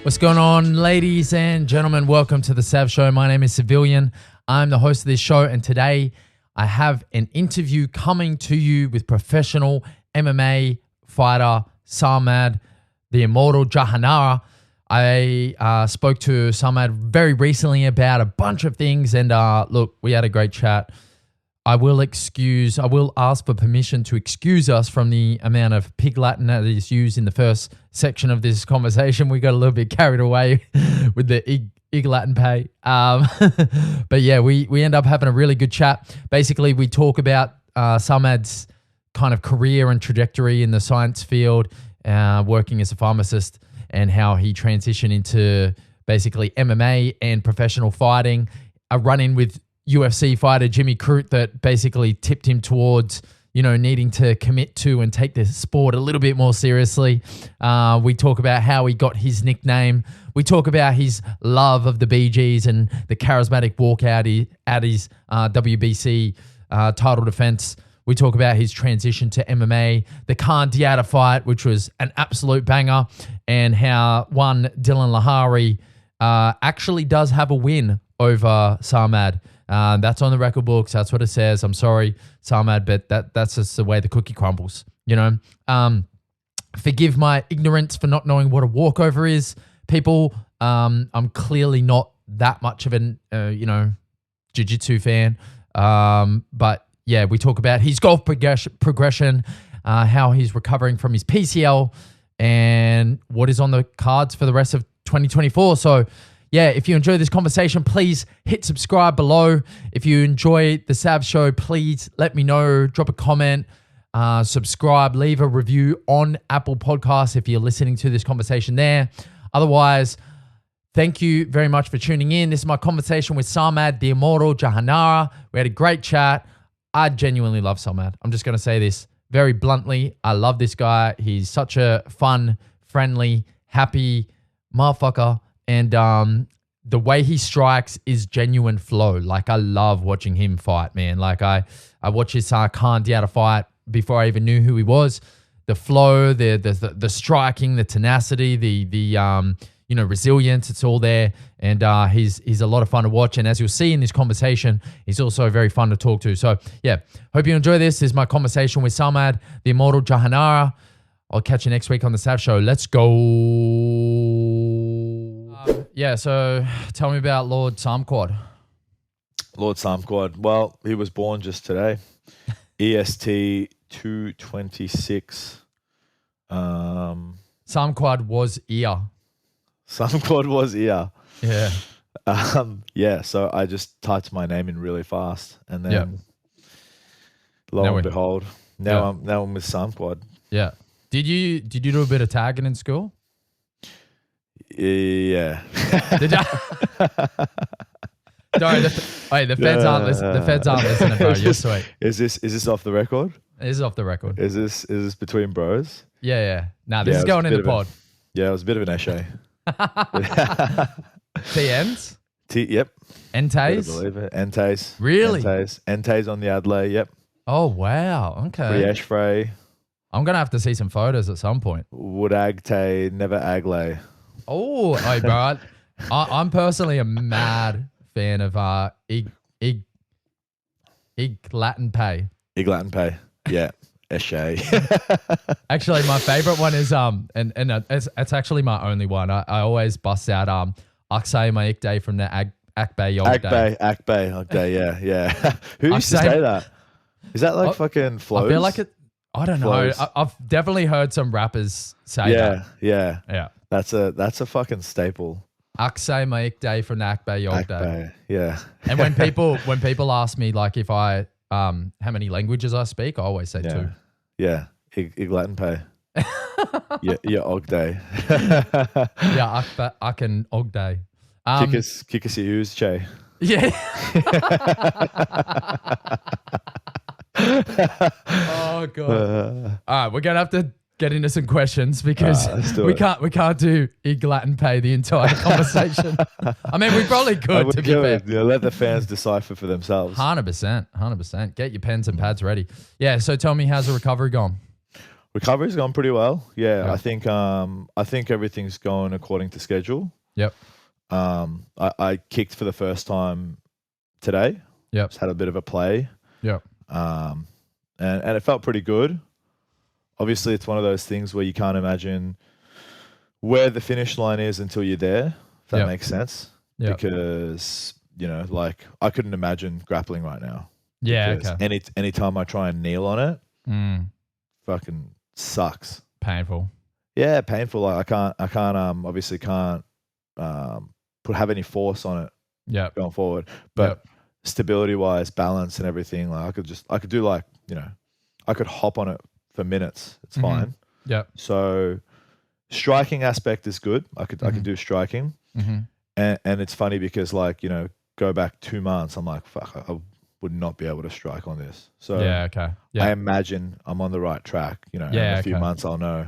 What's going on, ladies and gentlemen? Welcome to the Sav Show. My name is Savilian. I'm the host of this show, and today I have an interview coming to you with professional MMA fighter Sarmad The Immortal Jahanara. I spoke to Sarmad very recently about a bunch of things, and look, we had a great chat. I will ask for permission to excuse us from the amount of pig Latin that is used in the first section of this conversation. We got a little bit carried away with the ig Latin pay. But yeah, we end up having a really good chat. Basically, we talk about Sarmad's kind of career and trajectory in the science field, working as a pharmacist, and how he transitioned into basically MMA and professional fighting, a run-in with UFC fighter Jimmy Crute that basically tipped him towards, needing to commit to and take the sport a little bit more seriously. We talk about how he got his nickname. We talk about his love of the BGs and the charismatic walkout at his WBC title defense. We talk about his transition to MMA, the Deatta fight, which was an absolute banger, and how one Deallon Lihari actually does have a win over Sarmad. That's on the record books. That's what it says. I'm sorry, Sarmad, but that's just the way the cookie crumbles, Forgive my ignorance for not knowing what a walkover is, people. I'm clearly not that much of an, jiu-jitsu fan. But yeah, we talk about his golf progression, how he's recovering from his PCL, and what is on the cards for the rest of 2024. So yeah, if you enjoy this conversation, please hit subscribe below. If you enjoy the Sav Show, please let me know. Drop a comment, subscribe, leave a review on Apple Podcasts if you're listening to this conversation there. Otherwise, thank you very much for tuning in. This is my conversation with Sarmad The Immortal Jahanara. We had a great chat. I genuinely love Sarmad. I'm just going to say this very bluntly. I love this guy. He's such a fun, friendly, happy motherfucker. And the way he strikes is genuine flow. Like, I love watching him fight, man. Like, I watched his Deatta fight before I even knew who he was. The flow, the striking, the tenacity, the resilience, it's all there. And he's a lot of fun to watch. And as you'll see in this conversation, he's also very fun to talk to. So yeah, hope you enjoy this. This is my conversation with Sarmad The Immortal Jahanara. I'll catch you next week on the Sav Show. Let's go. Yeah, so tell me about Lord Sarmquad. Lord Sarmquad. Well, he was born just today. EST 226. Sarmquad was ear. Sarmquad was ear. Yeah. Yeah, so I just typed my name in really fast, and then lo and behold, now I'm with Sarmquad. Yeah. Did you do a bit of tagging in school? Yeah. Did you? Sorry, the feds aren't listening. The feds aren't listening, bro. You're sweet. Is this off the record? This is off the record. Is this between bros? Yeah. Nah, this is going in the pod. It was a bit of an essay. TNs? Yep. Entays? Believe it. Entays. Really? Entays on the Adelaide. Yep. Oh wow. Okay. Friesh Frey. I'm gonna have to see some photos at some point. Would Agtay, never Aglay. Oh, hey, bro. I'm personally a mad fan of Ig Latin Pay. Ig Latin Pay. Yeah. Eshay. Actually, my favorite one is and it's actually my only one. I always bust out Aksay Maik Day from the Akbay Yog Day. Akbay, yeah. Who used to say that? Is that like fucking flows? I feel like it. I don't know. I've definitely heard some rappers say that. Yeah. That's a fucking staple. Aksay Maik Day from the Akbay Yog Day. Yeah. And when people ask me like if I how many languages I speak, I always say 2. Yeah. Ig Latin Pay. Yeah, Og Day. Yeah, Akan Og Day. Kick us use, Che. Yeah. Oh god. All right, we're gonna have to get into some questions because we can't do Ig Latin Pay the entire conversation. I mean, we probably could, to be fair. Yeah, let the fans decipher for themselves. 100%. Get your pens and pads ready. Yeah, so tell me, how's the recovery gone? Recovery's gone pretty well. Yeah. I think everything's going according to schedule. Yep. I kicked for the first time today. Yep. Just had a bit of a play. Yep. And it felt pretty good. Obviously, it's one of those things where you can't imagine where the finish line is until you're there. If that makes sense. Yeah. Because, you know, like I couldn't imagine grappling right now. Yeah. Okay. Any time I try and kneel on it, fucking sucks. Painful. Yeah, painful. Like I can't obviously can't have any force on it. Yeah. Going forward, but stability wise, balance and everything. Like I could do like, you know, I could hop on it for minutes. It's fine. Yeah. So striking aspect is good. I could do striking. And it's funny because like, you know, go back 2 months, I'm like, fuck, I would not be able to strike on this. So I imagine I'm on the right track, you know, in a few months I'll know.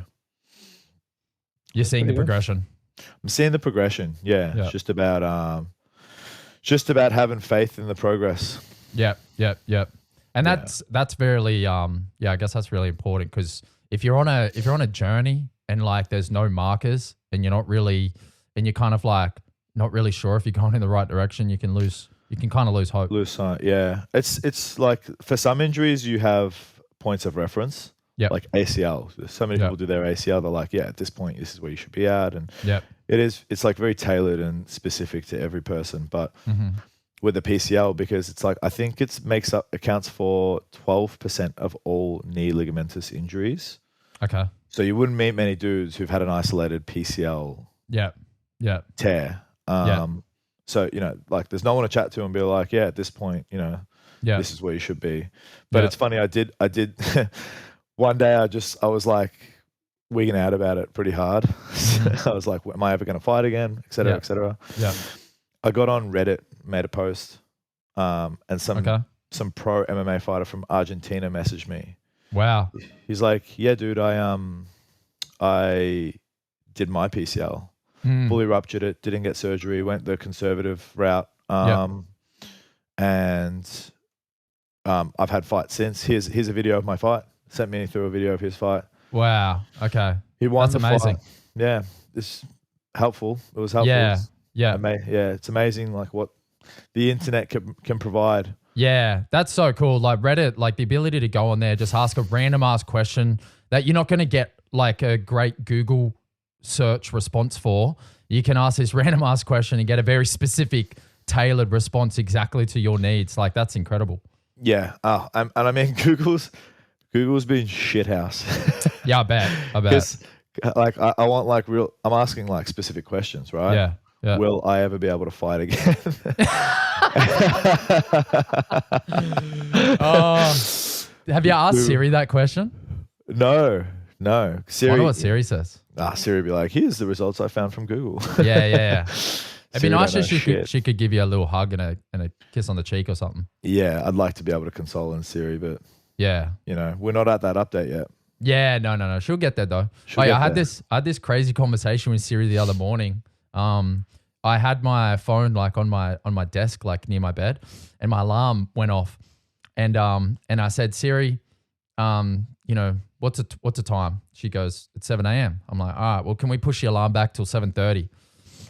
You're seeing the progression. I'm seeing the progression. Yeah. It's just about having faith in the progress. Yep. And that's very I guess that's really important, because if you're on a journey and like there's no markers and you're kind of like not really sure if you're going in the right direction, you can kind of lose hope. Lose sight. Yeah. It's like for some injuries you have points of reference. Yeah. Like ACL. So many people do their ACL. They're like, yeah, at this point, this is where you should be at. And it's like very tailored and specific to every person. But with the PCL, because it's like, I think accounts for 12% of all knee ligamentous injuries. Okay. So you wouldn't meet many dudes who've had an isolated PCL tear. So, you know, like there's no one to chat to and be like, yeah, at this point, you know, this is where you should be. But it's funny. I did one day I was like wigging out about it pretty hard. I was like, am I ever going to fight again? Et cetera, et cetera. Yeah. I got on Reddit, made a post, and some pro MMA fighter from Argentina messaged me. Wow. He's like, yeah, dude, I did my PCL, fully ruptured it, didn't get surgery, went the conservative route. And I've had fights since. Here's a video of my fight. Sent me through a video of his fight. Wow. Okay. He won. That's amazing. Fight. Yeah. It's helpful. It was helpful. Yeah. It's amazing like what the internet can provide. Yeah. That's so cool. Like Reddit, like the ability to go on there, just ask a random ass question that you're not going to get like a great Google search response for. You can ask this random ass question and get a very specific, tailored response exactly to your needs. Like that's incredible. Yeah. And I mean, Google's been shithouse. Yeah, I bet. Because like I want like I'm asking like specific questions, right? Yeah. Will I ever be able to fight again? Have you asked Siri that question? No. Siri. I wonder what Siri says. Siri would be like, here's the results I found from Google. Yeah. It'd be nice if she could give you a little hug and a kiss on the cheek or something. Yeah, I'd like to be able to console in Siri, but yeah, you know, we're not at that update yet. Yeah, no. She'll get there though. I had this crazy conversation with Siri the other morning. I had my phone like on my desk, like near my bed, and my alarm went off. And I said, Siri, you know, what's the time? She goes, it's 7 a.m. I'm like, all right, well, can we push the alarm back till 7:30?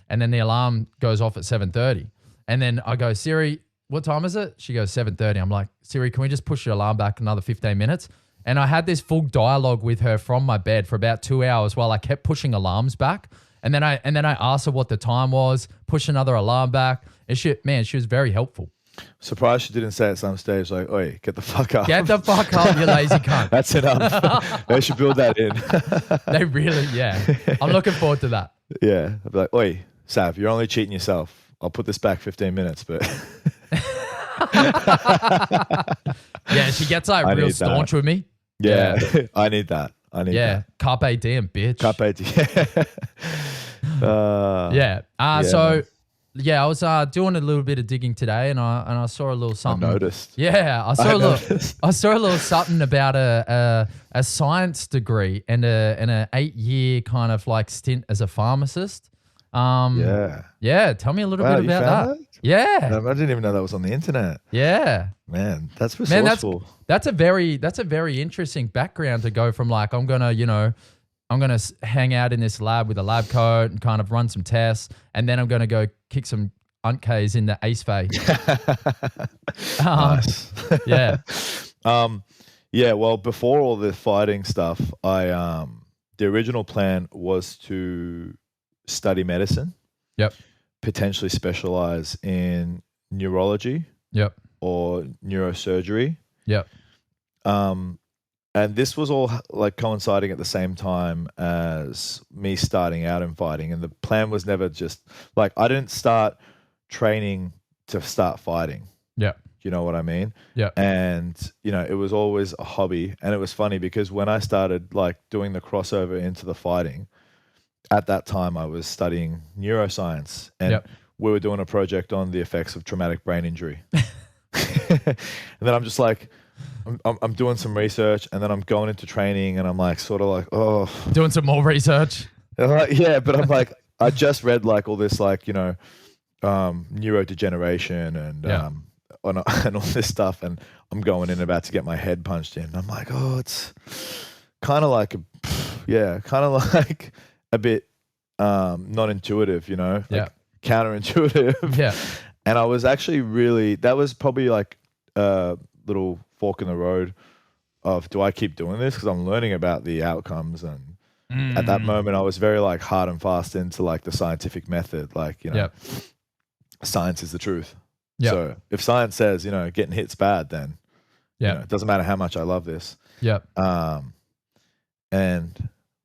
And then the alarm goes off at 7:30. And then I go, Siri, what time is it? She goes, 7:30. I'm like, Siri, can we just push your alarm back another 15 minutes? And I had this full dialogue with her from my bed for about 2 hours while I kept pushing alarms back. And then I asked her what the time was, push another alarm back. And she was very helpful. Surprised she didn't say at some stage like, oi, get the fuck up. Get the fuck up, you lazy cunt. That's enough. They should build that in. They really, yeah. I'm looking forward to that. Yeah. I'd be like, oi, Sav, you're only cheating yourself. I'll put this back 15 minutes, but... Yeah, she gets like real staunch with me. Yeah. I need that. Yeah. Carpe diem, bitch. Carpe diem. So... Yeah, I was doing a little bit of digging today, and I saw a little something. I noticed. Yeah, I saw a little something about a science degree and an 8-year kind of like stint as a pharmacist. Yeah. Tell me a little bit about that. Yeah. I didn't even know that was on the internet. Yeah. Man, that's resourceful. Man, that's a very interesting background to go from like, I'm going to hang out in this lab with a lab coat and kind of run some tests. And then I'm going to go kick some UNKs in the Ace Bay. Nice. Yeah. Yeah. Well, before all the fighting stuff, the original plan was to study medicine. Yep. Potentially specialize in neurology. Yep. Or neurosurgery. Yep. And this was all like coinciding at the same time as me starting out in fighting. And the plan was never just like, I didn't start training to start fighting. Yeah. You know what I mean? Yeah. And, you know, it was always a hobby. And it was funny because when I started like doing the crossover into the fighting, at that time I was studying neuroscience and we were doing a project on the effects of traumatic brain injury. And then I'm just like, I'm doing some research and then I'm going into training and I'm like, sort of like, oh. Doing some more research. Like, yeah, but I'm like, I just read like all this like, you know, neurodegeneration and and all this stuff, and I'm going in about to get my head punched in. I'm like, oh, it's kind of like a bit non-intuitive, you know, like counterintuitive. Yeah. And I was actually that was probably like a little fork in the road of, do I keep doing this? Because I'm learning about the outcomes. And at that moment I was very like hard and fast into like the scientific method. Like, you know, science is the truth. Yep. So if science says, you know, getting hit's bad, then you know, it doesn't matter how much I love this. Yep.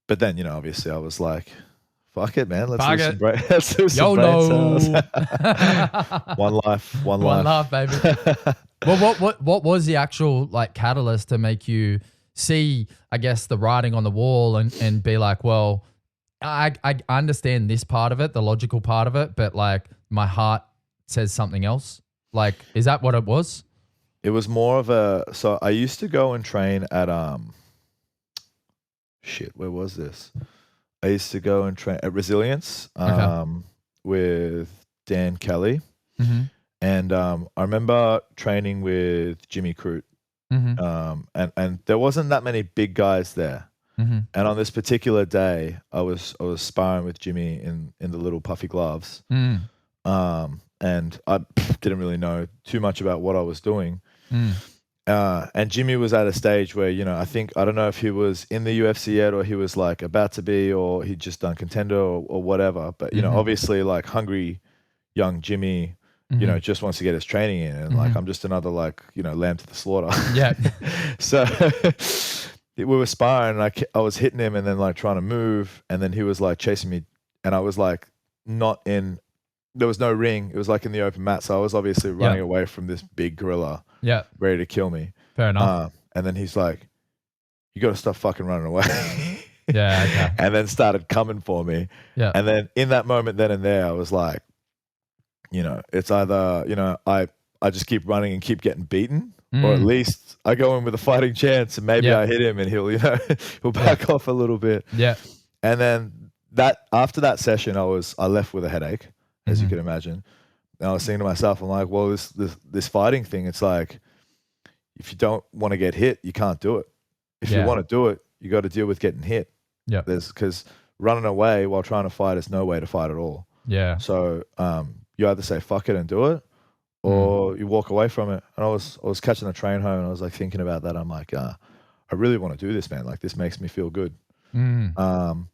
But then, you know, obviously I was like, fuck it, man. Let's do some brain cells. One life, baby. Well, what was the actual like catalyst to make you see, I guess, the writing on the wall and be like, well, I understand this part of it, the logical part of it, but like my heart says something else. Like, is that what it was? It was more of so I used to go and train at, where was this? I used to go and train at Resilience with Dan Kelly. Mm-hmm. And I remember training with Jimmy Crute. Mm-hmm. And there wasn't that many big guys there. Mm-hmm. And on this particular day, I was sparring with Jimmy in the little puffy gloves. Mm. And I didn't really know too much about what I was doing. Mm. And Jimmy was at a stage where, you know, I don't know if he was in the UFC yet or he was like about to be, or he'd just done contender or whatever. But, you know, obviously like hungry young Jimmy, you know, just wants to get his training in. And like, I'm just another like, you know, lamb to the slaughter. Yeah. So we were sparring and I was hitting him and then like trying to move. And then he was like chasing me. And I was like there was no ring. It was like in the open mat. So I was obviously running away from this big gorilla. Yeah. Ready to kill me. Fair enough. And then he's like, you got to stop fucking running away. Yeah. Okay. And then started coming for me. Yeah. And then in that moment then and there, I was like, you know, it's either, you know, I just keep running and keep getting beaten, or at least I go in with a fighting chance and maybe I hit him and he'll, you know, he'll back off a little bit. Yeah. And then after that session, I left with a headache, as you can imagine. And I was thinking to myself, I'm like, well, this fighting thing, it's like, if you don't want to get hit, you can't do it. If you want to do it, you got to deal with getting hit. Yeah. Because running away while trying to fight is no way to fight at all. Yeah. So you either say fuck it and do it, or you walk away from it. And I was catching the train home and I was like thinking about that. I'm like, I really want to do this, man. Like this makes me feel good. And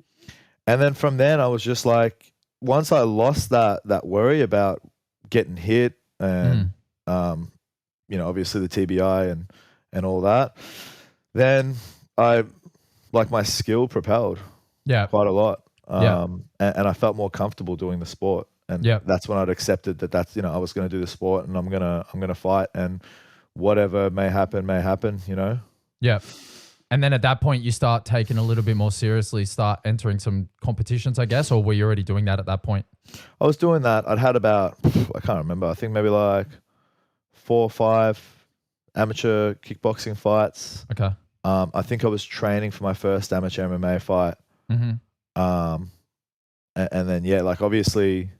then from then I was just like, once I lost that worry about getting hit and you know, obviously the TBI and all that, then I like my skill propelled quite a lot. And I felt more comfortable doing the sport. And that's when I'd accepted that's, you know, I was going to do the sport and I'm going to fight, and whatever may happen, you know? Yeah. And then at that point you start taking a little bit more seriously, start entering some competitions, I guess, or were you already doing that at that point? I was doing that. I'd had about, I can't remember, I think maybe like 4 or 5 amateur kickboxing fights. Okay. I think I was training for my first amateur MMA fight. And then, like obviously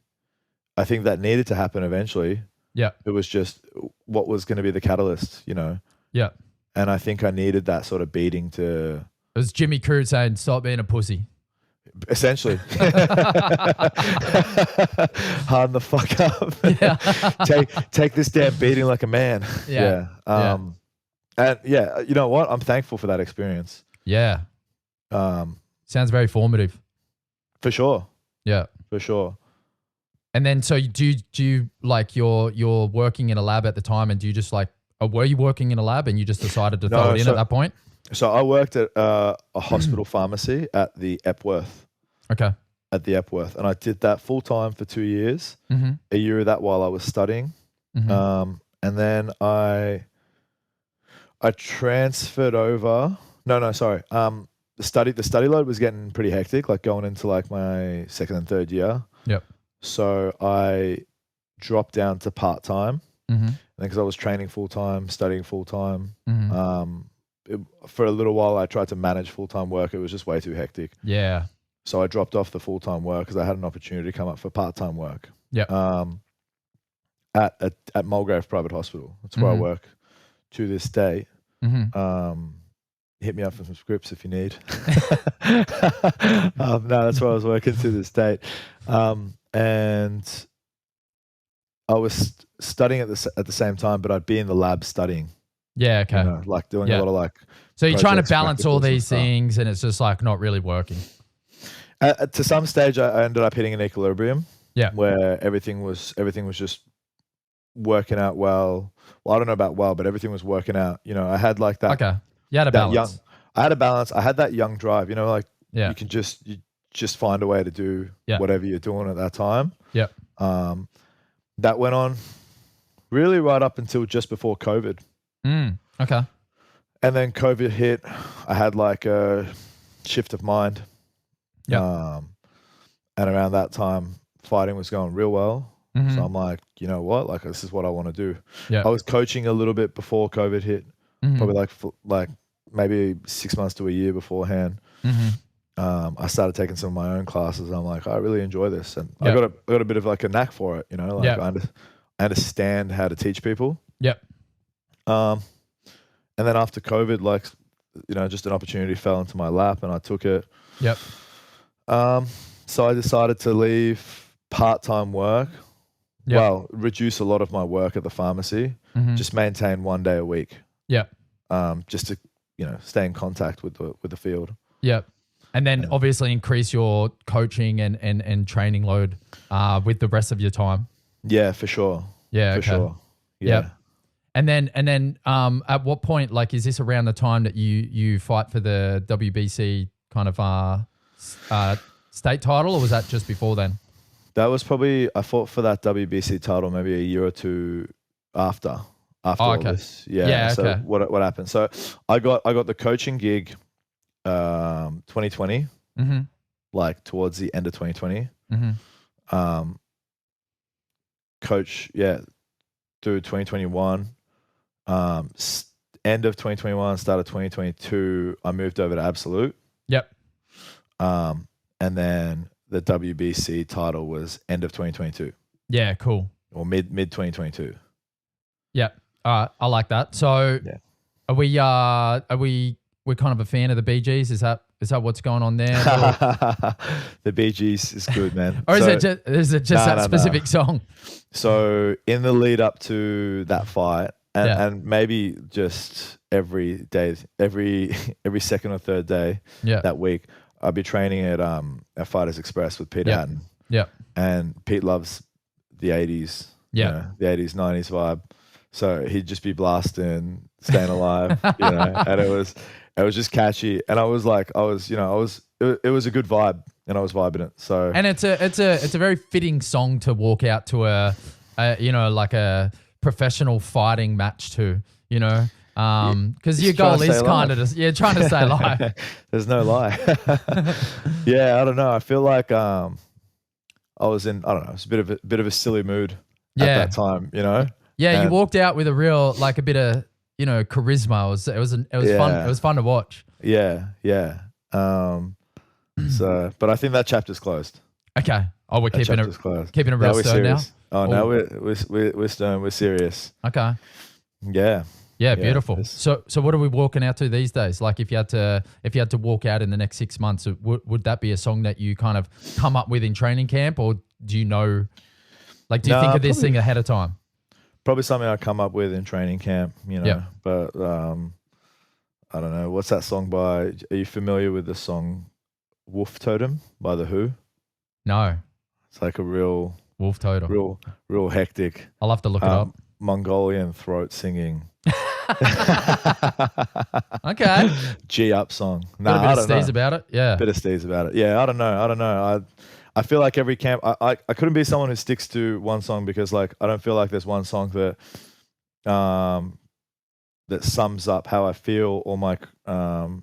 I think that needed to happen eventually. Yeah. It was just what was going to be the catalyst, you know? Yeah. And I think I needed that sort of beating to... It was Jimmy Crute saying, stop being a pussy. Essentially. Harden the fuck up. Yeah. take this damn beating like a man. Yeah. And yeah, you know what? I'm thankful for that experience. Yeah. Sounds very formative. For sure. Yeah. For sure. And then, so do you like you're working in a lab at the time, and do you just like, were you working in a lab and you just decided to throw it in at that point? So I worked at a hospital pharmacy at the Epworth. Okay. At the Epworth, and I did that full time for 2 years. Mm-hmm. A year of that while I was studying, and then I transferred over. Sorry. The study load was getting pretty hectic, like going into like my second and third year. Yep. So I dropped down to part time, and because I was training full time, studying full time. For a little while, I tried to manage full time work. It was just way too hectic. Yeah. So I dropped off the full time work because I had an opportunity to come up for part time work. Yeah. At Mulgrave Private Hospital. That's where I work to this day. Hit me up for some scripts if you need. No, that's where I was working to this date. And I was studying at the same time, but I'd be in the lab studying. Yeah, okay. You know, like doing a lot of like... So you're trying to balance all these things and it's just like not really working. To some stage, I ended up hitting an equilibrium. Yeah. Where everything was just working out well. Well, I don't know about well, but everything was working out. You know, I had like that... Okay. You had a balance. I had a balance. I had that young drive, you know, like you can just find a way to do whatever you're doing at that time. Yeah. That went on really right up until just before COVID. Okay. And then COVID hit. I had like a shift of mind. Yeah. And around that time, fighting was going real well. So I'm like, you know what? Like, this is what I want to do. Yeah. I was coaching a little bit before COVID hit. Probably like maybe 6 months to a year beforehand. I started taking some of my own classes. I'm like, I really enjoy this, and I got a bit of like a knack for it. You know, like I understand how to teach people. Yep. And then after COVID, like, you know, just an opportunity fell into my lap, and I took it. Yep. So I decided to leave part-time work. Yep. Well, reduce a lot of my work at the pharmacy. Just maintain 1 day a week. Yeah. Just to, you know, stay in contact with the field. Yeah. And then obviously increase your coaching and training load with the rest of your time. Yeah, for sure. Yeah. For sure. Yeah. Yep. And then at what point, like, is this around the time that you fight for the WBC kind of state title, or was that just before then? That was probably, I fought for that WBC title maybe a year or two after all this. Yeah. So what happened? So I got the coaching gig 2020, like towards the end of 2020. Coach, through 2021. End of 2021, start of 2022, I moved over to Absolute. Yep. And then the WBC title was end of 2022. Yeah, cool. Or mid 2022. Yeah. I like that. So are we we're kind of a fan of the Bee Gees? Is that what's going on there? The Bee Gees is good, man. Or is it just that specific song? So in the lead up to that fight, and maybe just every day, every second or third day that week, I'd be training at Fighters Express with Pete Hatton. Yeah. And Pete loves the 80s. You know, the 80s, 90s vibe. So he'd just be blasting Staying Alive, you know, and it was just catchy. And it was a good vibe, and I was vibing it. So, and it's a very fitting song to walk out to a like a professional fighting match to, you know, because your goal is kind of just, trying to stay alive. There's no lie. Yeah. I don't know. I feel like, I was in, I don't know, it's a bit of a silly mood at that time, you know? Yeah. And you walked out with a real, like a bit of, you know, charisma. It was fun. It was fun to watch. Yeah. Yeah. So, but I think that chapter's closed. Okay. Oh, we're keeping it real stern now. Oh, no, we're stern. We're serious. Okay. Yeah. Yeah, beautiful. So what are we walking out to these days? Like if you had to walk out in the next 6 months, would that be a song that you kind of come up with in training camp, or do you know, like, do you think of this thing ahead of time? Probably something I come up with in training camp, you know. Yep. But I don't know. What's that song by? Are you familiar with the song Wolf Totem by The Who? No. It's like a real Wolf Totem. Real hectic. I'll have to look it up. Mongolian throat singing. Okay. G up song. Nah, I don't know. Bit of steez about it. Yeah. Bit of steez about it. Yeah, I don't know. I feel like every camp, I couldn't be someone who sticks to one song, because like I don't feel like there's one song that that sums up how I feel, or my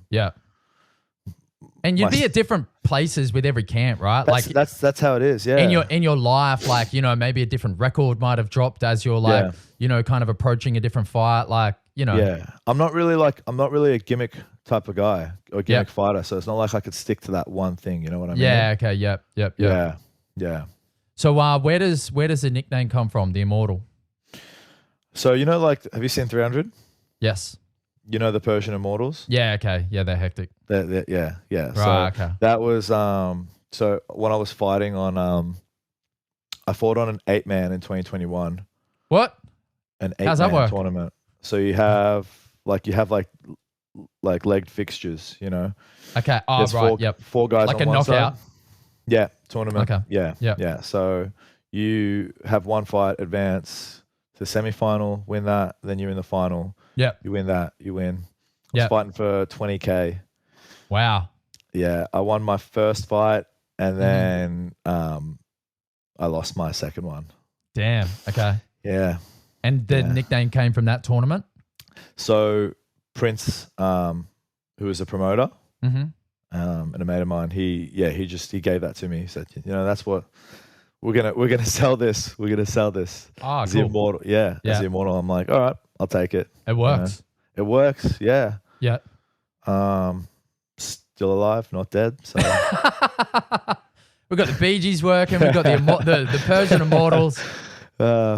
yeah. And you'd be at different places with every camp, right? That's how it is. Yeah. In your life, like, you know, maybe a different record might have dropped as you're like, you know, kind of approaching a different fight, like, you know. Yeah. I'm not really a gimmick type of guy or gimmick fighter, so it's not like I could stick to that one thing. You know what I mean? Yeah. Okay. Yep. Yeah. So where does the nickname come from, the Immortal? So, you know, like, have you seen 300? Yes. You know the Persian Immortals? Yeah, okay. Yeah, they're hectic. Yeah. Right, so okay. that was so when I was fighting on I fought on an 8-man in 2021. What? An 8-man tournament. So you have legged fixtures, you know. Okay. Oh, right. Four guys like on one side. Like a knockout. Yeah, tournament. Okay. Yeah. So you have one fight, advance to semi-final, win that, then you're in the final. Yeah. You win that, you win. I was fighting for 20K. Wow. Yeah. I won my first fight, and then I lost my second one. Damn. Okay. Yeah. And the nickname came from that tournament? So Prince, who was a promoter, and a mate of mine, he gave that to me. He said, you know, that's what we're gonna sell this. We're gonna sell this. Oh, as cool. The Immortal. Yeah. As the Immortal. I'm like, all right, I'll take it. It works. You know? It works. Yeah. Yeah. Still alive, not dead. So we've got the Bee Gees working. We've got the Persian Immortals.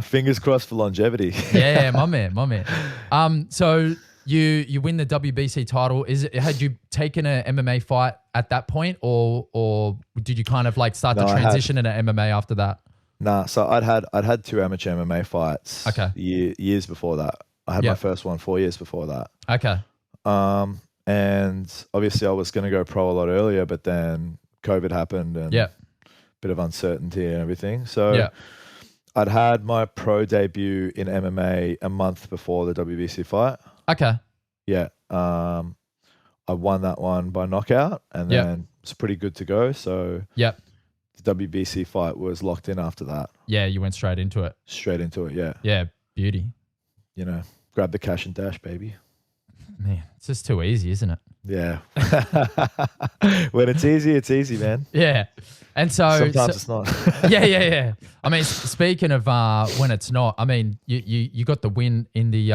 Fingers crossed for longevity. Yeah, my man. So you win the WBC title. Had you taken an MMA fight at that point, or did you kind of like start to transition into MMA after that? Nah, so I'd had 2 amateur MMA fights. Okay. Years before that. I had my first one 4 years before that. Okay. And obviously I was going to go pro a lot earlier, but then COVID happened and bit of uncertainty and everything. So I'd had my pro debut in MMA a month before the WBC fight. Okay. Yeah. I won that one by knockout, and then it's pretty good to go. So the WBC fight was locked in after that. Yeah, you went straight into it. Yeah. Yeah, beauty. You know, grab the cash and dash, baby. Man, it's just too easy, isn't it? Yeah. When it's easy, man. Yeah. And so sometimes it's not. Yeah. I mean, speaking of when it's not, I mean, you got the win in the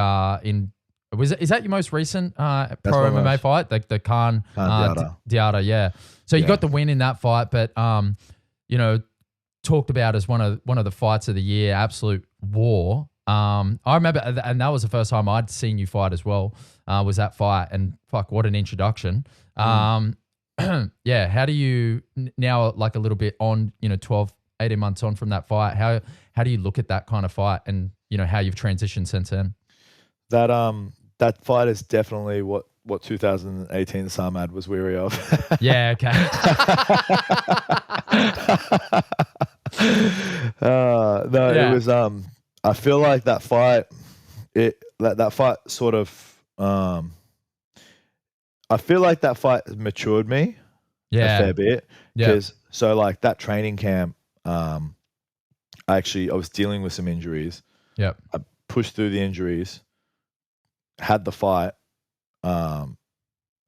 is that your most recent pro MMA fight? The Khan Deatta, yeah. So you got the win in that fight, but you know, talked about as one of the fights of the year, absolute war. I remember, and that was the first time I'd seen you fight as well, was that fight, and fuck, what an introduction. Yeah, how do you now, like a little bit on, you know, 12, 18 months on from that fight, how do you look at that kind of fight, and, you know, how you've transitioned since then? That fight is definitely what 2018 Sarmad was weary of. Yeah, okay. It was I feel like that fight that fight sort of I feel like that fight matured me a fair bit. Because so like that training camp, I was dealing with some injuries. I pushed through the injuries, had the fight, and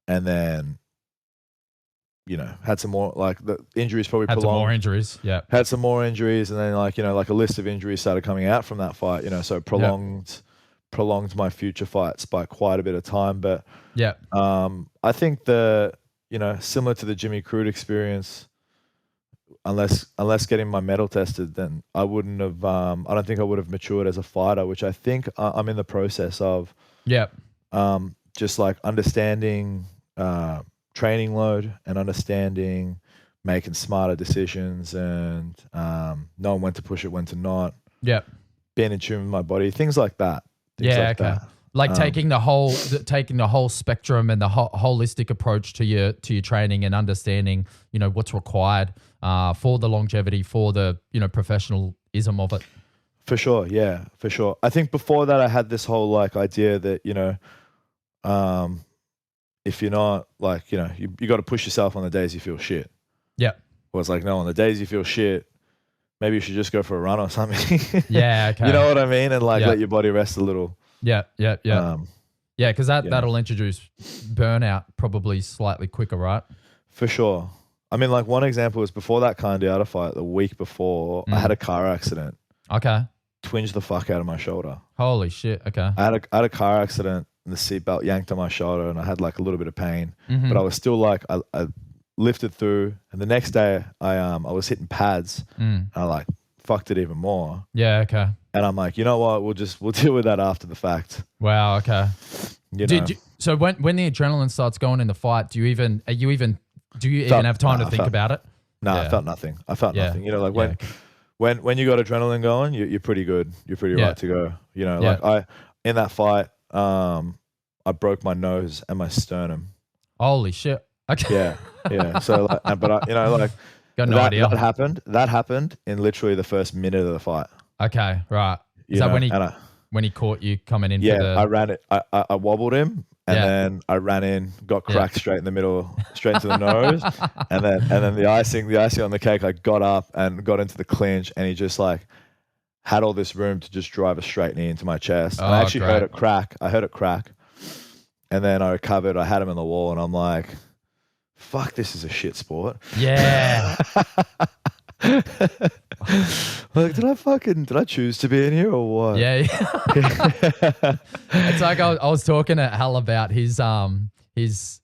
then, you know, had some more, like the injuries probably had some more injuries. Yeah. Had some more injuries, and then, like, you know, like a list of injuries started coming out from that fight, you know, so prolonged my future fights by quite a bit of time. But I think you know, similar to the Jimmy Crute experience, unless getting my metal tested, then I wouldn't have. I don't think I would have matured as a fighter, which I think I'm in the process of. Yeah. Just like understanding training load and understanding making smarter decisions and knowing when to push it, when to not. Yeah. Being in tune with my body, things like that. Like taking the whole spectrum and the holistic approach to your training and understanding, what's required for the longevity, for the, professionalism of it. For sure. Yeah, for sure. I think before that I had this whole like idea that, if you're not like, you got to push yourself on the days you feel shit. Yeah. Well, it's like, no, on the days you feel shit, maybe you should just go for a run or something. Yeah. Okay. You know what I mean? And like, let your body rest a little. Yeah. Because that'll introduce burnout probably slightly quicker, right? For sure. I mean, like one example is before that kind of Deatta fight, the week before, I had a car accident. Okay. Twinged the fuck out of my shoulder. Holy shit. Okay. I had a car accident and the seatbelt yanked on my shoulder and I had like a little bit of pain, but I was still like, I lifted through, and the next day I was hitting pads and I like fucked it even more. Yeah. Okay. And I'm like, you know what? We'll deal with that after the fact. Wow. Okay. So when the adrenaline starts going in the fight, do you even have time to think about it? No, I felt nothing. nothing. Like when you got adrenaline going, you're pretty good. You're pretty right to go. Like in that fight, I broke my nose and my sternum. Holy shit. Okay. Yeah. So like, but got no idea. That happened in literally the first minute of the fight. Okay. Right. Is that when he caught you coming in? Yeah. I ran it. I wobbled him. And then I ran in, got cracked straight in the middle, straight into the nose, and then the icing on the cake. I got up and got into the clinch, and he just like had all this room to just drive a straight knee into my chest. And I actually heard it crack. And then I recovered. I had him on the wall, and I'm like, "Fuck, this is a shit sport." Yeah. Like, did I choose to be in here or what? Yeah. It's like I was talking to Hal about his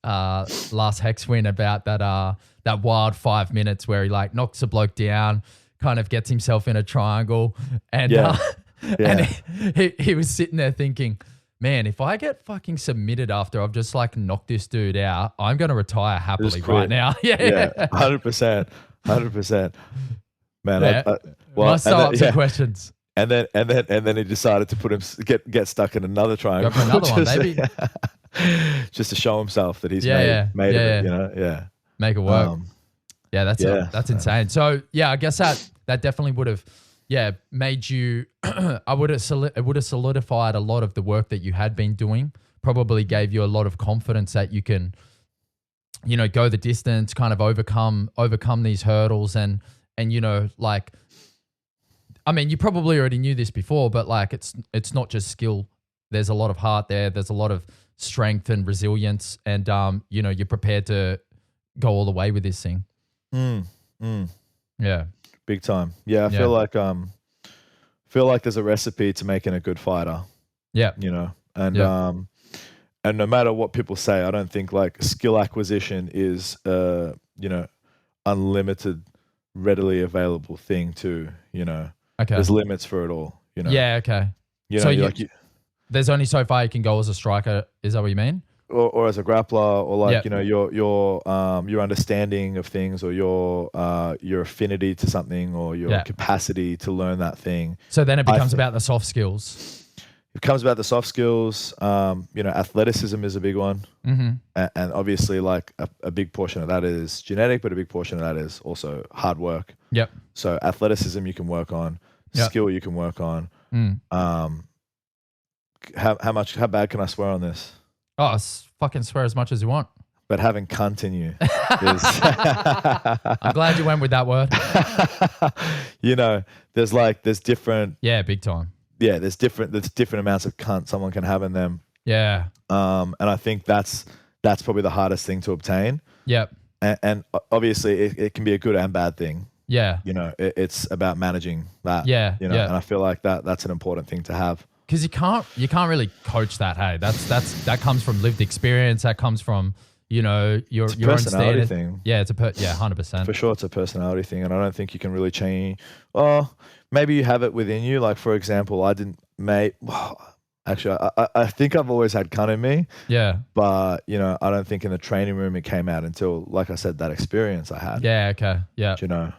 last Hex win, about that wild 5 minutes where he like knocks a bloke down, kind of gets himself in a triangle, and and he was sitting there thinking, man, if I get fucking submitted after I've just like knocked this dude out, I'm gonna retire happily right now. Yeah. 100%. Man, must throw up some questions. And then he decided to get stuck in another triangle. Go for another one, maybe. Just to show himself that he's made it. Make it work. That's insane. So I guess that definitely would have made you. It would have solidified a lot of the work that you had been doing. Probably gave you a lot of confidence that you can, go the distance, kind of overcome these hurdles and like, I mean, you probably already knew this before, but like, it's not just skill. There's a lot of heart there. There's a lot of strength and resilience, and you're prepared to go all the way with this thing. Yeah, big time. Yeah, I feel like there's a recipe to making a good fighter. Yeah, and no matter what people say, I don't think like skill acquisition is unlimited, readily available thing too. Okay. There's limits for it all. Yeah. Okay. There's only so far you can go as a striker. Is that what you mean? Or as a grappler, or like your understanding of things, or your affinity to something, or your capacity to learn that thing. So then it becomes about the soft skills. It comes about the soft skills. Athleticism is a big one, and obviously, like a big portion of that is genetic, but a big portion of that is also hard work. Yep. So athleticism you can work on, skill you can work on. How bad can I swear on this? Oh, fucking swear as much as you want. But having cunt in you is... I'm glad you went with that word. There's different... Yeah, big time. Yeah, there's different amounts of cunt someone can have in them. Yeah. And I think that's probably the hardest thing to obtain. Yep. And obviously it can be a good and bad thing. Yeah. It's about managing that. Yeah. And I feel like that's an important thing to have. Because you can't really coach that. Hey, that comes from lived experience. That comes from your own standard thing. Yeah, it's 100%. For sure, it's a personality thing, and I don't think you can really change. Well, maybe you have it within you. Like for example, actually, I think I've always had cunt in me. Yeah. But, I don't think in the training room it came out until, like I said, that experience I had. Yeah, okay. Yeah.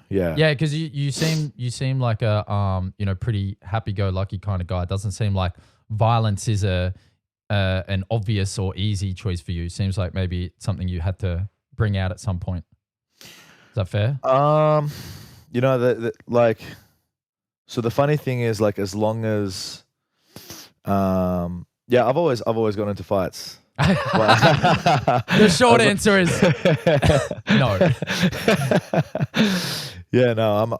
Yeah. Yeah, because you seem like a pretty happy-go-lucky kind of guy. It doesn't seem like violence is an obvious or easy choice for you. Seems like maybe it's something you had to bring out at some point. Is that fair? So the funny thing is, like, as long as I've always gone into fights. The short answer is no. Yeah, no,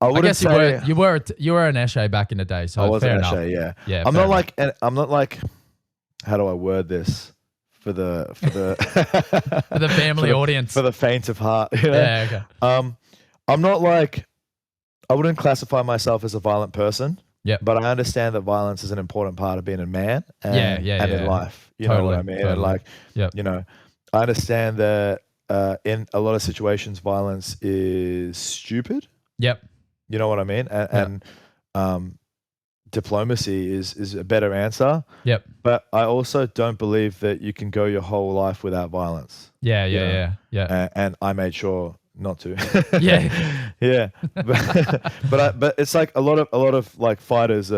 I guess you were an Eshe back in the day, so I was fair an enough. Eshe, yeah. I'm not like how do I word this for the for the family audience, for the faint of heart? Yeah, okay. I'm not like, I wouldn't classify myself as a violent person. Yeah, but I understand that violence is an important part of being a man and in life. You know what I mean? Totally. And I understand that in a lot of situations, violence is stupid. Yep. You know what I mean? And diplomacy is a better answer. Yep. But I also don't believe that you can go your whole life without violence. Yeah. And I made sure not to. Yeah. But it's like a lot of like fighters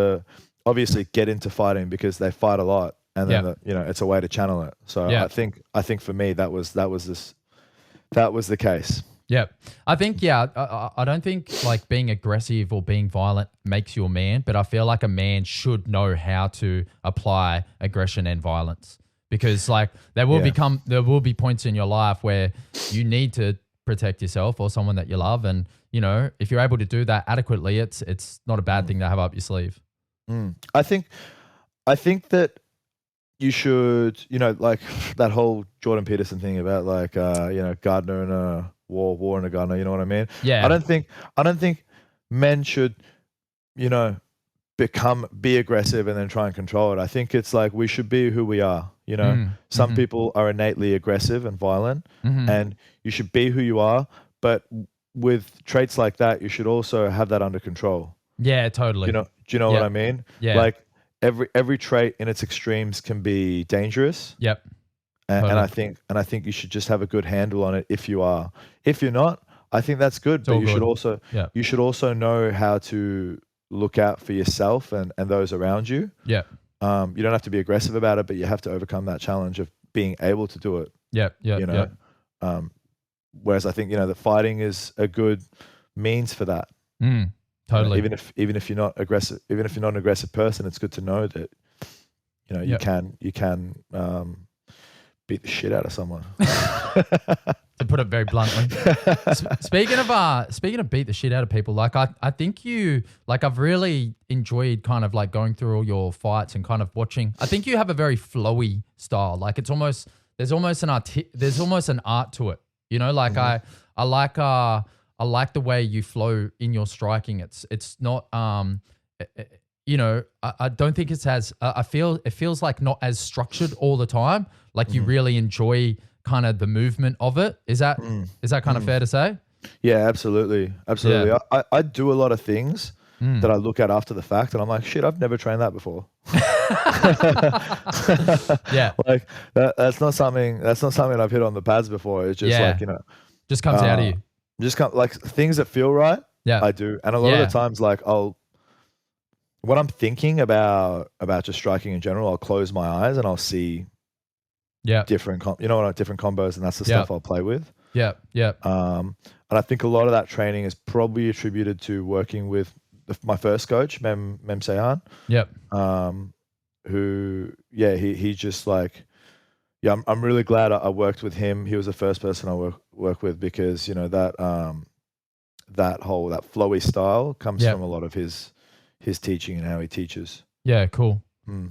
obviously get into fighting because they fight a lot, and then it's a way to channel it. So I think for me that was the case. Yeah, I think I don't think like being aggressive or being violent makes you a man, but I feel like a man should know how to apply aggression and violence, because like there will be points in your life where you need to protect yourself or someone that you love, and if you're able to do that adequately, it's not a bad thing to have up your sleeve. I think that you should, like that whole Jordan Peterson thing about like Gardner and a war and a Gardner, you know what I mean? Yeah. I don't think men should be aggressive and then try and control it. I think it's like we should be who we are. Some people are innately aggressive and violent, and you should be who you are. But with traits like that, you should also have that under control. Yeah, totally. Do you know what I mean? Yeah. Like every trait in its extremes can be dangerous. Yep. And I think you should just have a good handle on it if you are. If you're not, I think that's good. But you should also know how to look out for yourself and those around you. Yeah. You don't have to be aggressive about it, but you have to overcome that challenge of being able to do it. Yeah. Whereas I think the fighting is a good means for that. Totally. Even if you're not aggressive, even if you're not an aggressive person, it's good to know that you can beat the shit out of someone. To put it very bluntly. Speaking of beat the shit out of people, like I think I've really enjoyed kind of like going through all your fights and kind of watching. I think you have a very flowy style. Like there's almost an art to it. I like the way you flow in your striking. It's not I don't think it's as it feels like not as structured all the time. Like you really enjoy kind of the movement of it. Is that kind of fair to say? Yeah, absolutely. Yeah. I do a lot of things that I look at after the fact, and I'm like, shit, I've never trained that before. Yeah, like that's not something I've hit on the pads before. It's just just comes out of you. Just like things that feel right. Yeah, I do, and a lot of the times, like when I'm thinking about just striking in general, I'll close my eyes and I'll see different different combos, and that's the stuff I'll play with. Yeah. And I think a lot of that training is probably attributed to working with my first coach, Mem Sehan. Yep. Who he just like, I'm really glad I worked with him. He was the first person I work with, because that flowy style comes from a lot of his teaching and how he teaches. Yeah, cool.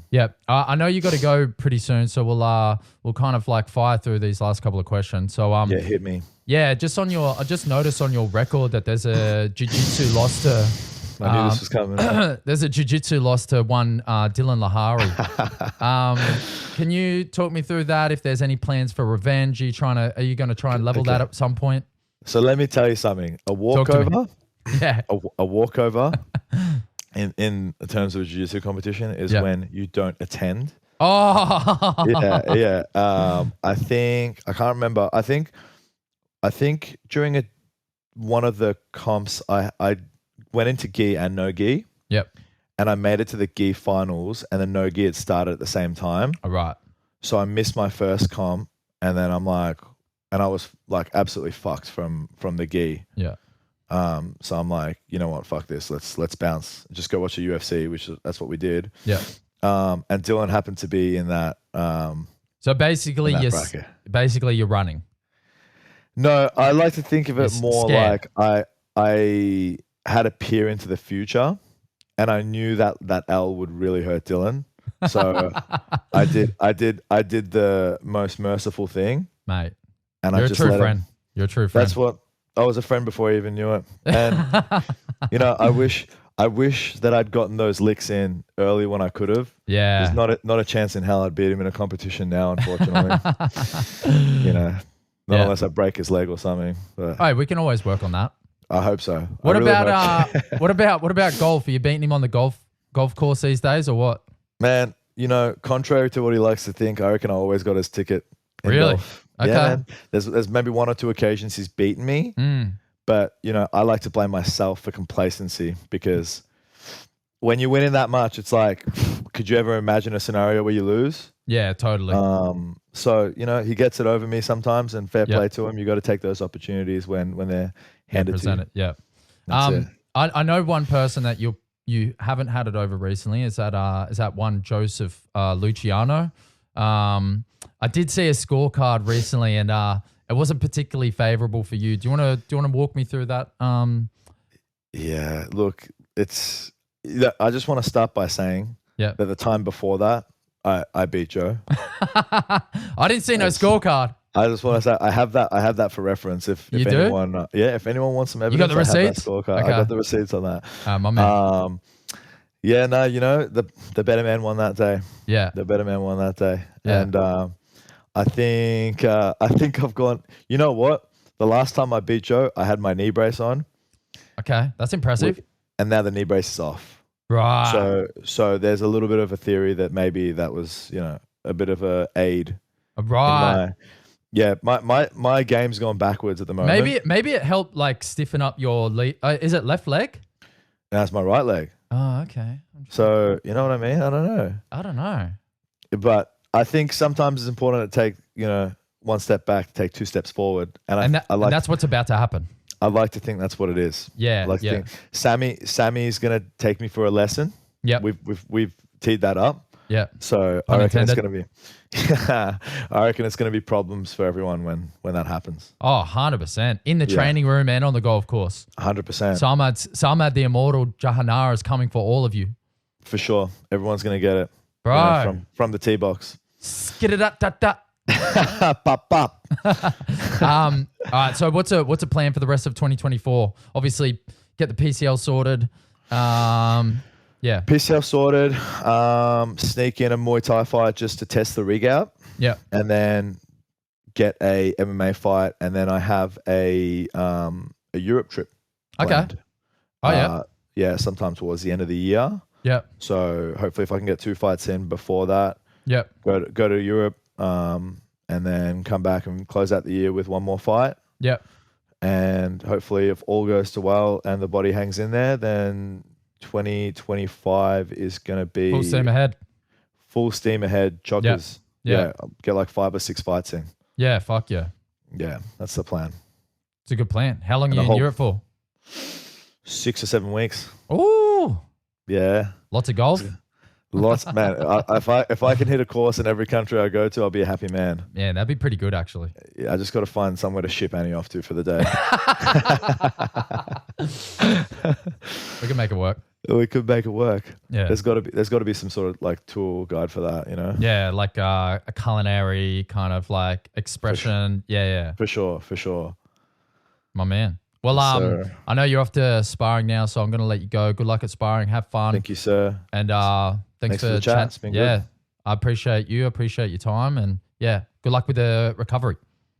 Yeah, I know you got to go pretty soon, so we'll kind of like fire through these last couple of questions. So hit me. Yeah, I just noticed on your record that there's a jiu-jitsu loss to I knew this was coming. There's a jiu-jitsu loss to one Diellon Lihari. Can you talk me through that? If there's any plans for revenge, are you going to try and level that at some point? So let me tell you something. A walkover, yeah, a walkover in terms of a jiu-jitsu competition is when you don't attend. Oh, yeah. I can't remember. I think during one of the comps, I went into gi and no gi. Yep. And I made it to the gi finals, and the no gi had started at the same time. All right. So I missed my first comp, and then I was like absolutely fucked from the gi. Yeah. So I'm like, you know what? Fuck this. Let's bounce. Just go watch a UFC, that's what we did. Yeah. And Diellon happened to be in that. So basically, you're running. No, I like to think of it more scared. like I had a peer into the future, and I knew that L would really hurt Diellon. So I did the most merciful thing, mate. And You're a true friend. You're a true friend. That's what I was, a friend before I even knew it. And I wish that I'd gotten those licks in early when I could have. Yeah. There's not a chance in hell I'd beat him in a competition now, unfortunately. Not unless I break his leg or something. But hey, we can always work on that. I hope so. What about golf? Are you beating him on the golf course these days, or what? Man, contrary to what he likes to think, I reckon I always got his ticket. Really? Golf. Okay. Yeah, man. There's maybe one or two occasions he's beaten me, but I like to blame myself for complacency, because when you win in that much, it's like, could you ever imagine a scenario where you lose? Yeah, totally. So he gets it over me sometimes, and fair play to him. You got to take those opportunities when they're handed to you. Yeah. That's it. I know one person that you haven't had it over recently. Is that one Joseph Luciano? I did see a scorecard recently, and it wasn't particularly favorable for you. Do you want to walk me through that? Yeah. Look, I just want to start by saying that the time before that, I beat Joe. I didn't see no scorecard. I just want to say I have that for reference. If anyone, if anyone wants some evidence, you got the receipts? Scorecard. Okay. I got the receipts on that. My man. Yeah, no, the better man won that day. Yeah, the better man won that day, yeah. And I think I've gone. You know what? The last time I beat Joe, I had my knee brace on. Okay, that's impressive. And now the knee brace is off. Right. So there's a little bit of a theory that maybe that was a bit of a aid. Right. My game's gone backwards at the moment. Maybe it helped like stiffen up your is it left leg? That's my right leg. Oh, okay. So you know what I mean? I don't know. But I think sometimes it's important to take one step back, take two steps forward, and that's what's about to happen. I like to think that's what it is. Yeah. I like to think Sammy's gonna take me for a lesson. Yeah. We've teed that up. Yeah. So I reckon it's gonna be I reckon it's gonna be problems for everyone when that happens. Oh, 100%. In the training room and on the golf course. 100%. Sarmad The Immortal Jahanara is coming for all of you. For sure. Everyone's gonna get it. Bro. From the tee box. Skid it up, Pop pop. All right, so what's a plan for the rest of 2024? Obviously, get the PCL sorted. Yeah. PCL sorted. Sneak in a Muay Thai fight just to test the rig out. Yeah. And then get a MMA fight, and then I have a Europe trip planned. Okay. Oh yeah. Yeah, sometime towards the end of the year. Yeah. So hopefully, if I can get 2 fights in before that, go to Europe, and then come back and close out the year with one more fight. Yeah. And hopefully, if all goes to well and the body hangs in there, then 2025 is going to be full steam ahead. Full steam ahead, joggers. Yeah. I'll get like 5 or 6 fights in. Yeah, fuck yeah. Yeah, that's the plan. It's a good plan. How long are you in Europe for? 6 or 7 weeks. Ooh. Yeah. Lots of golf? Lots, man. If I can hit a course in every country I go to, I'll be a happy man. Yeah, that'd be pretty good, actually. Yeah, I just got to find somewhere to ship Annie off to for the day. We can make it work. We could make it work. Yeah, there's got to be some sort of like tour guide for that, Yeah, like a culinary kind of like expression. Yeah. For sure. My man. Well, I know you're off to sparring now, so I'm going to let you go. Good luck at sparring. Have fun. Thank you, sir. And thanks for the chat. It's been good. I appreciate you. I appreciate your time. And yeah, good luck with the recovery.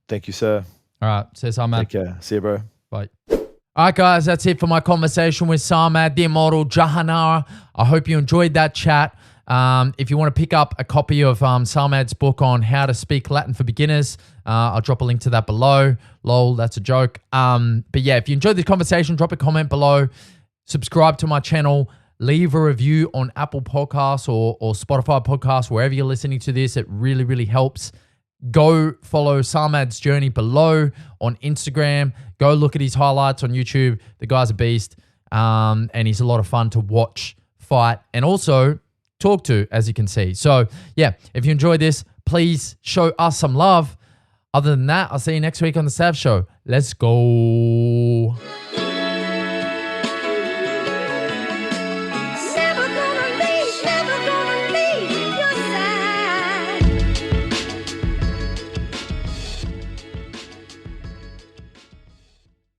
Thank you, sir. All right. See you, Sarmad. Take care. See you, bro. Bye. All right, guys. That's it for my conversation with Sarmad The Immortal Jahanara. I hope you enjoyed that chat. If you want to pick up a copy of Sarmad's book on how to speak Latin for beginners, I'll drop a link to that below. Lol, that's a joke. But yeah, if you enjoyed this conversation, drop a comment below. Subscribe to my channel. Leave a review on Apple Podcasts or Spotify Podcasts, wherever you're listening to this. It really, really helps. Go follow Sarmad's journey below on Instagram. Go look at his highlights on YouTube. The guy's a beast, and he's a lot of fun to watch, fight, and also talk to, as you can see. So yeah, if you enjoyed this, please show us some love. Other than that, I'll see you next week on The Sav Show. Let's go.